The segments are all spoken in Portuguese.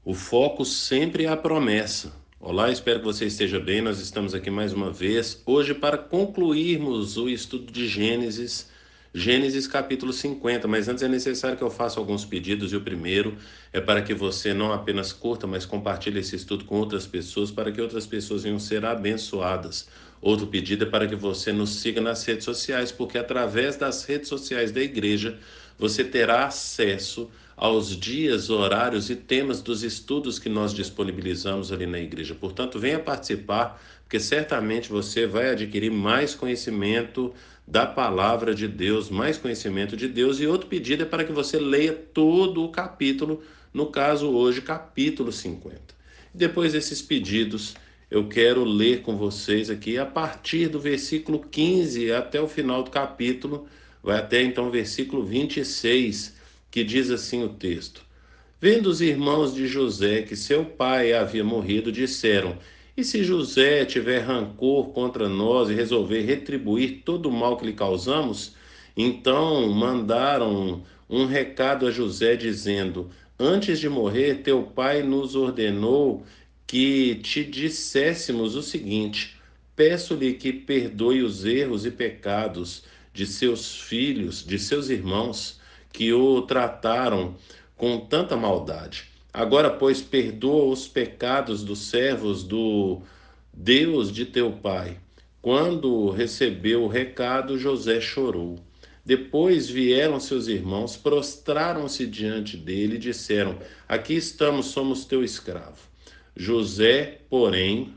O foco sempre é a promessa. Olá, espero que você esteja bem. Nós estamos aqui mais uma vez, hoje para concluirmos o estudo de Gênesis, Gênesis capítulo 50. Mas antes é necessário que eu faça alguns pedidos, e o primeiro é para que você não apenas curta, mas compartilhe esse estudo com outras pessoas, para que outras pessoas venham ser abençoadas. Outro pedido é para que você nos siga nas redes sociais, porque através das redes sociais da igreja você terá acesso aos dias, horários e temas dos estudos que nós disponibilizamos ali na igreja. Portanto, venha participar, porque certamente você vai adquirir mais conhecimento da palavra de Deus, mais conhecimento de Deus. E outro pedido é para que você leia todo o capítulo, no caso hoje, capítulo 50. Depois desses pedidos, eu quero ler com vocês aqui a partir do versículo 15 até o final do capítulo, vai até então o versículo 26, que diz assim o texto: Vendo os irmãos de José que seu pai havia morrido, disseram: E se José tiver rancor contra nós e resolver retribuir todo o mal que lhe causamos? Então mandaram um recado a José, dizendo: Antes de morrer, teu pai nos ordenou que te disséssemos o seguinte: Peço-lhe que perdoe os erros e pecados de seus filhos, de seus irmãos, que o trataram com tanta maldade. Agora, pois, perdoa os pecados dos servos do Deus de teu pai. Quando recebeu o recado, José chorou. Depois vieram seus irmãos, prostraram-se diante dele e disseram: Aqui estamos, somos teu escravo. José, porém,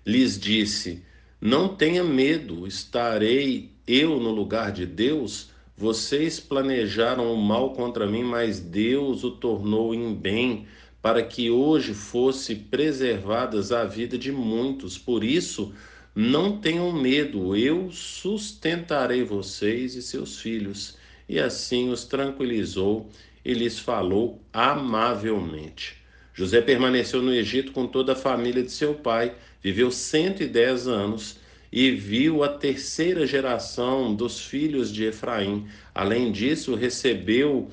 lhes disse: Não tenha medo, estarei eu no lugar de Deus? Vocês planejaram o mal contra mim, mas Deus o tornou em bem, para que hoje fosse preservadas a vida de muitos. Por isso, não tenham medo, eu sustentarei vocês e seus filhos. E assim os tranquilizou e lhes falou amavelmente. José permaneceu no Egito com toda a família de seu pai, viveu 110 anos e viu a terceira geração dos filhos de Efraim. Além disso, recebeu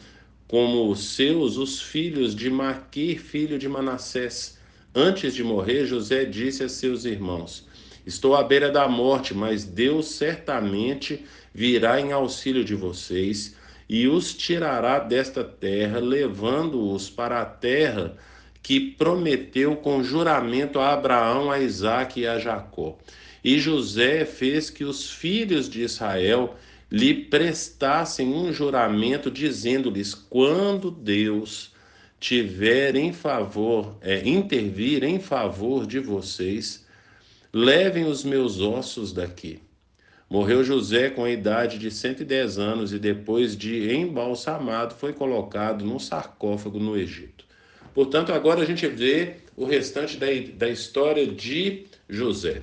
como seus os filhos de Maquir, filho de Manassés. Antes de morrer, José disse a seus irmãos: Estou à beira da morte, mas Deus certamente virá em auxílio de vocês e os tirará desta terra, levando-os para a terra que prometeu com juramento a Abraão, a Isaque e a Jacó. E José fez que os filhos de Israel lhe prestassem um juramento, dizendo-lhes: quando Deus tiver em favor, intervir em favor de vocês, levem os meus ossos daqui. Morreu José com a idade de 110 anos e depois de embalsamado foi colocado num sarcófago no Egito. Portanto, agora a gente vê o restante da história de José.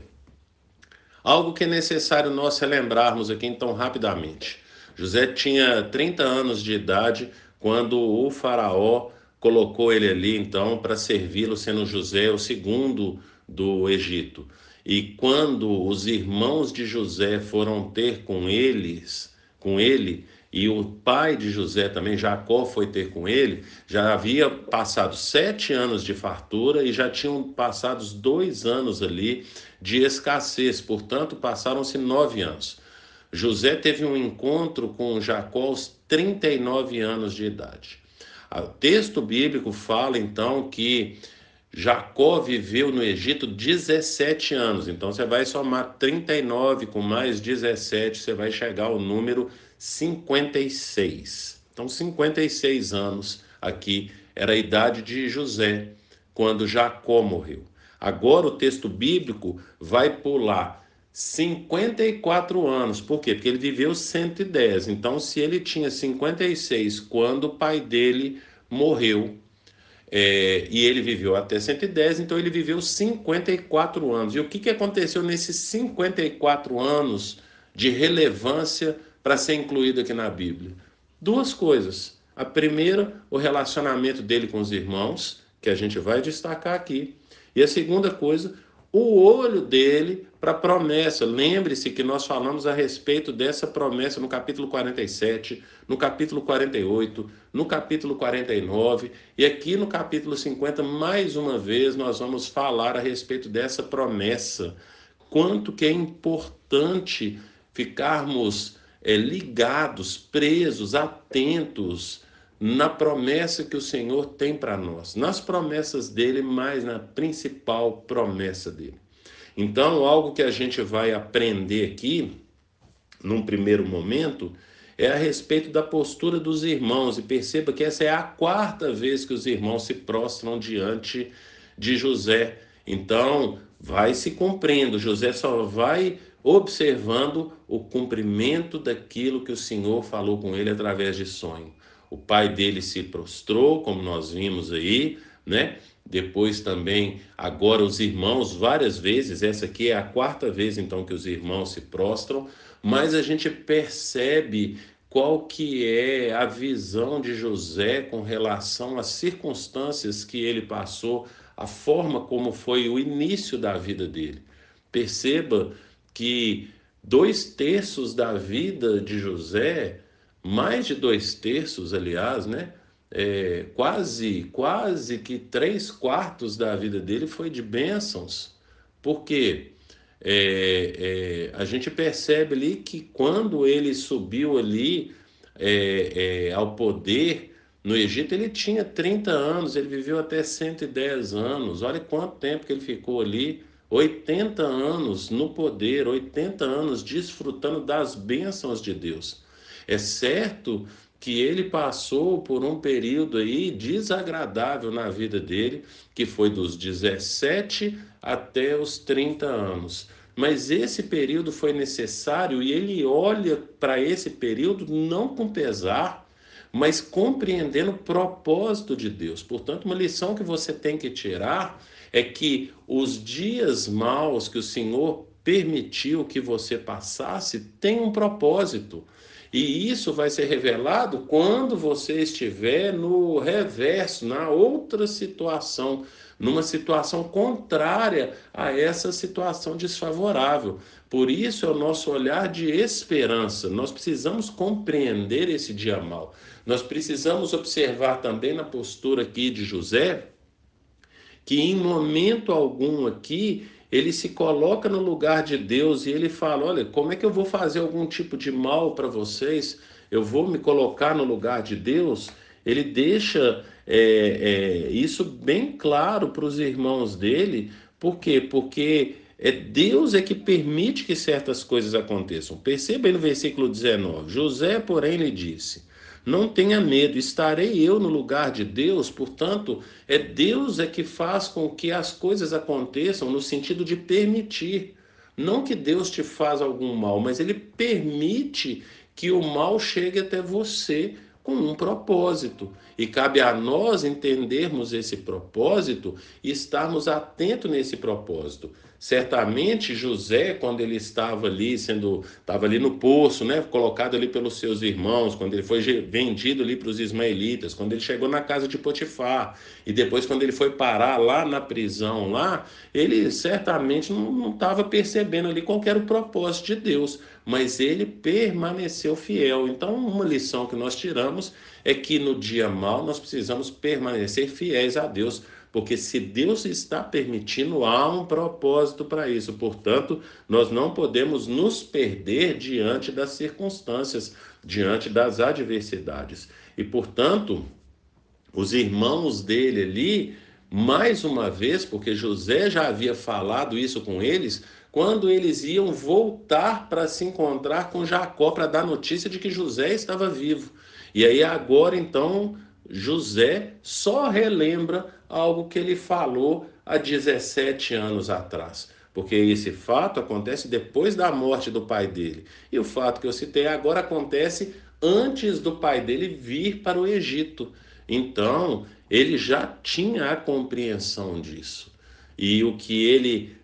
Algo que é necessário nós relembrarmos aqui então rapidamente. José tinha 30 anos de idade quando o faraó colocou ele ali então para servi-lo, sendo José o segundo do Egito. E quando os irmãos de José foram ter com ele, e o pai de José também, Jacó, foi ter com ele, já havia passado 7 anos de fartura e já tinham passado 2 anos ali de escassez, portanto, passaram-se 9 anos. José teve um encontro com Jacó aos 39 anos de idade. O texto bíblico fala então que Jacó viveu no Egito 17 anos. Então você vai somar 39 com mais 17, você vai chegar ao número 56. Então 56 anos aqui era a idade de José quando Jacó morreu. Agora o texto bíblico vai pular 54 anos. Por quê? Porque ele viveu 110. Então, se ele tinha 56 quando o pai dele morreu, e ele viveu até 110, então ele viveu 54 anos. E o que aconteceu nesses 54 anos de relevância para ser incluído aqui na Bíblia? Duas coisas. A primeira, o relacionamento dele com os irmãos, que a gente vai destacar aqui. E a segunda coisa, o olho dele para a promessa. Lembre-se que nós falamos a respeito dessa promessa no capítulo 47, no capítulo 48, no capítulo 49, e aqui no capítulo 50, mais uma vez, nós vamos falar a respeito dessa promessa. Quanto que é importante ficarmos ligados, presos, atentos na promessa que o Senhor tem para nós, nas promessas dele, mas na principal promessa dele. Então, algo que a gente vai aprender aqui, num primeiro momento, é a respeito da postura dos irmãos. E perceba que essa é a quarta vez que os irmãos se prostram diante de José. Então, vai se cumprindo. José só vai observando o cumprimento daquilo que o Senhor falou com ele através de sonho. O pai dele se prostrou, como nós vimos aí, né? Depois também, agora os irmãos, várias vezes, essa aqui é a quarta vez então que os irmãos se prostram, mas a gente percebe qual que é a visão de José com relação às circunstâncias que ele passou, a forma como foi o início da vida dele. Perceba que 2/3 da vida de José, mais de 2/3, aliás, né? Quase que 3/4 da vida dele foi de bênçãos. Por quê? A gente percebe ali que quando ele subiu ali ao poder no Egito, ele tinha 30 anos, ele viveu até 110 anos. Olha quanto tempo que ele ficou ali, 80 anos no poder, 80 anos desfrutando das bênçãos de Deus. É certo que ele passou por um período aí desagradável na vida dele, que foi dos 17 até os 30 anos. Mas esse período foi necessário e ele olha para esse período não com pesar, mas compreendendo o propósito de Deus. Portanto, uma lição que você tem que tirar é que os dias maus que o Senhor permitiu que você passasse têm um propósito. E isso vai ser revelado quando você estiver no reverso, na outra situação, numa situação contrária a essa situação desfavorável. Por isso é o nosso olhar de esperança. Nós precisamos compreender esse dia mau. Nós precisamos observar também na postura aqui de José, que em momento algum aqui ele se coloca no lugar de Deus e ele fala: olha, como é que eu vou fazer algum tipo de mal para vocês? Eu vou me colocar no lugar de Deus? Ele deixa isso bem claro para os irmãos dele. Por quê? Porque Deus é que permite que certas coisas aconteçam. Perceba aí no versículo 19: José, porém, lhe disse: não tenha medo, estarei eu no lugar de Deus. Portanto, Deus é que faz com que as coisas aconteçam no sentido de permitir. Não que Deus te faz algum mal, mas ele permite que o mal chegue até você com um propósito. E cabe a nós entendermos esse propósito e estarmos atentos nesse propósito. Certamente José, quando ele estava ali no poço, né, colocado ali pelos seus irmãos, quando ele foi vendido ali para os ismaelitas, quando ele chegou na casa de Potifar, e depois quando ele foi parar lá na prisão lá, ele certamente não estava percebendo ali qual era o propósito de Deus, mas ele permaneceu fiel. Então, uma lição que nós tiramos é que no dia mau nós precisamos permanecer fiéis a Deus, porque se Deus está permitindo, há um propósito para isso. Portanto, nós não podemos nos perder diante das circunstâncias, diante das adversidades. E, portanto, os irmãos dele ali, mais uma vez, porque José já havia falado isso com eles, quando eles iam voltar para se encontrar com Jacó, para dar notícia de que José estava vivo. E aí agora, então, José só relembra algo que ele falou há 17 anos atrás. Porque esse fato acontece depois da morte do pai dele. E o fato que eu citei agora acontece antes do pai dele vir para o Egito. Então, ele já tinha a compreensão disso. E o que ele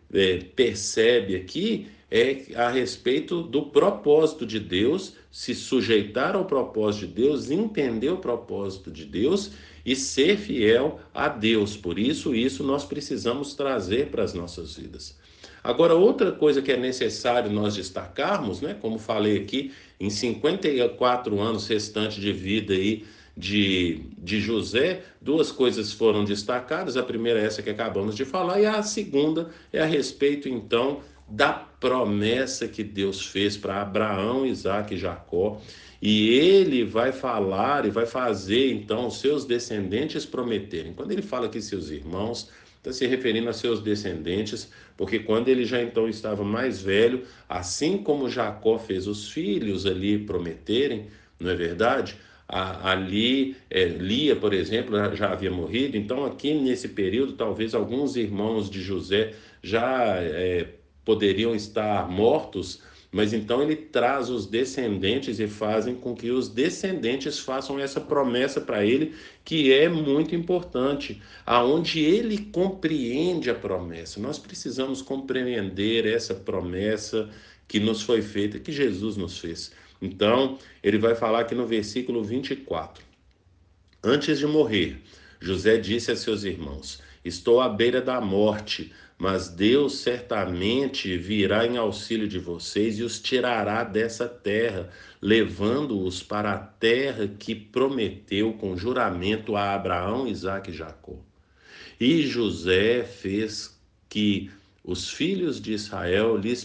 percebe aqui é a respeito do propósito de Deus, se sujeitar ao propósito de Deus, entender o propósito de Deus e ser fiel a Deus. Por isso nós precisamos trazer para as nossas vidas. Agora, outra coisa que é necessário nós destacarmos, né, como falei aqui, em 54 anos restantes de vida aí de José, duas coisas foram destacadas. A primeira é essa que acabamos de falar, e a segunda é a respeito, então, da promessa que Deus fez para Abraão, Isaque e Jacó. E ele vai falar e vai fazer, então, os seus descendentes prometerem. Quando ele fala que seus irmãos, está se referindo a seus descendentes, porque quando ele já então estava mais velho, assim como Jacó fez os filhos ali prometerem, não é verdade? Ali, Lia, por exemplo, já havia morrido, então aqui nesse período, talvez alguns irmãos de José já poderiam estar mortos, mas então ele traz os descendentes e fazem com que os descendentes façam essa promessa para ele, que é muito importante, aonde ele compreende a promessa. Nós precisamos compreender essa promessa que nos foi feita, que Jesus nos fez. Então, ele vai falar aqui no versículo 24. Antes de morrer, José disse a seus irmãos: Estou à beira da morte, mas Deus certamente virá em auxílio de vocês e os tirará dessa terra, levando-os para a terra que prometeu com juramento a Abraão, Isaque e Jacó. E José fez que os filhos de Israel lhes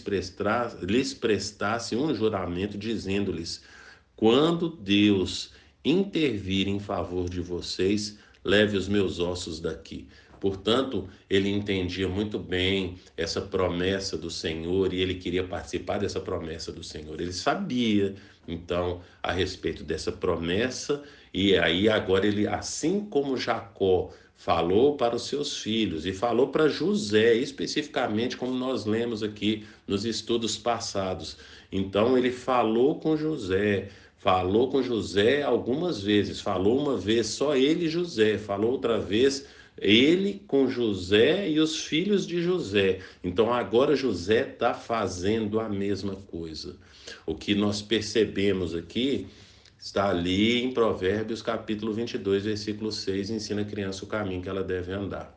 prestassem um juramento, dizendo-lhes: Quando Deus intervir em favor de vocês, leve os meus ossos daqui. Portanto, ele entendia muito bem essa promessa do Senhor e ele queria participar dessa promessa do Senhor. Ele sabia, então, a respeito dessa promessa, e aí agora ele, assim como Jacó falou para os seus filhos e falou para José, especificamente, como nós lemos aqui nos estudos passados. Então, ele falou com José algumas vezes, falou uma vez só ele e José, falou outra vez ele com José e os filhos de José. Então agora José está fazendo a mesma coisa. O que nós percebemos aqui está ali em Provérbios capítulo 22, versículo 6, ensina a criança o caminho que ela deve andar.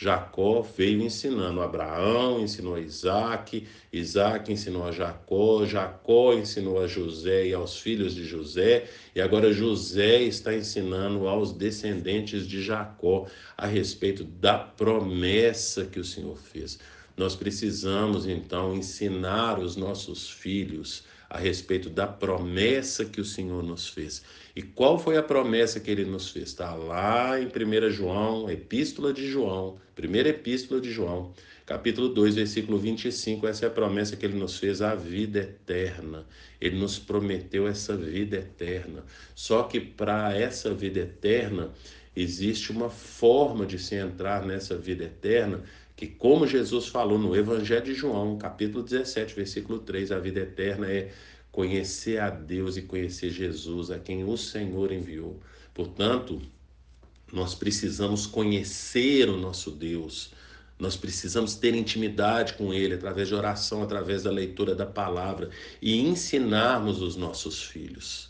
Jacó veio ensinando a Abraão, ensinou a Isaque, Isaque ensinou a Jacó, Jacó ensinou a José e aos filhos de José, e agora José está ensinando aos descendentes de Jacó a respeito da promessa que o Senhor fez. Nós precisamos, então, ensinar os nossos filhos a respeito da promessa que o Senhor nos fez. E qual foi a promessa que ele nos fez? Está lá em 1 João, Epístola de João, primeira Epístola de João, capítulo 2, versículo 25. Essa é a promessa que ele nos fez, a vida eterna. Ele nos prometeu essa vida eterna. Só que para essa vida eterna, existe uma forma de se entrar nessa vida eterna, que como Jesus falou no Evangelho de João, capítulo 17, versículo 3, a vida eterna é conhecer a Deus e conhecer Jesus, a quem o Senhor enviou. Portanto, nós precisamos conhecer o nosso Deus, nós precisamos ter intimidade com Ele através de oração, através da leitura da palavra e ensinarmos os nossos filhos.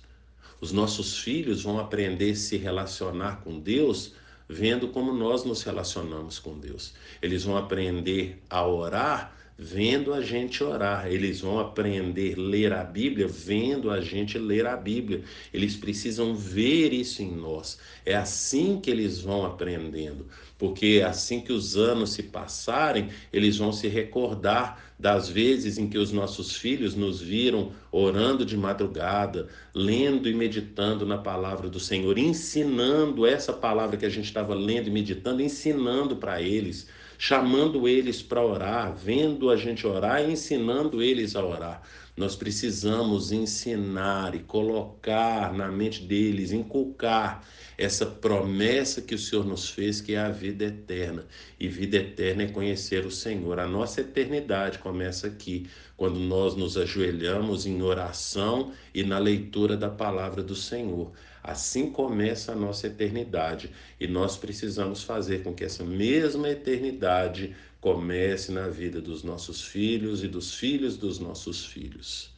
Os nossos filhos vão aprender a se relacionar com Deus vendo como nós nos relacionamos com Deus. Eles vão aprender a orar vendo a gente orar. Eles vão aprender a ler a Bíblia vendo a gente ler a Bíblia. Eles precisam ver isso em nós. É assim que eles vão aprendendo, porque assim que os anos se passarem, eles vão se recordar das vezes em que os nossos filhos nos viram orando de madrugada, lendo e meditando na palavra do Senhor, ensinando essa palavra que a gente estava lendo e meditando, ensinando para eles, chamando eles para orar, vendo a gente orar e ensinando eles a orar. Nós precisamos ensinar e colocar na mente deles, inculcar essa promessa que o Senhor nos fez, que é a vida eterna. E vida eterna é conhecer o Senhor. A nossa eternidade começa aqui, quando nós nos ajoelhamos em oração e na leitura da palavra do Senhor. Assim começa a nossa eternidade. E nós precisamos fazer com que essa mesma eternidade comece na vida dos nossos filhos e dos filhos dos nossos filhos.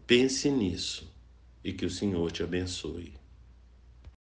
Pense nisso e que o Senhor te abençoe.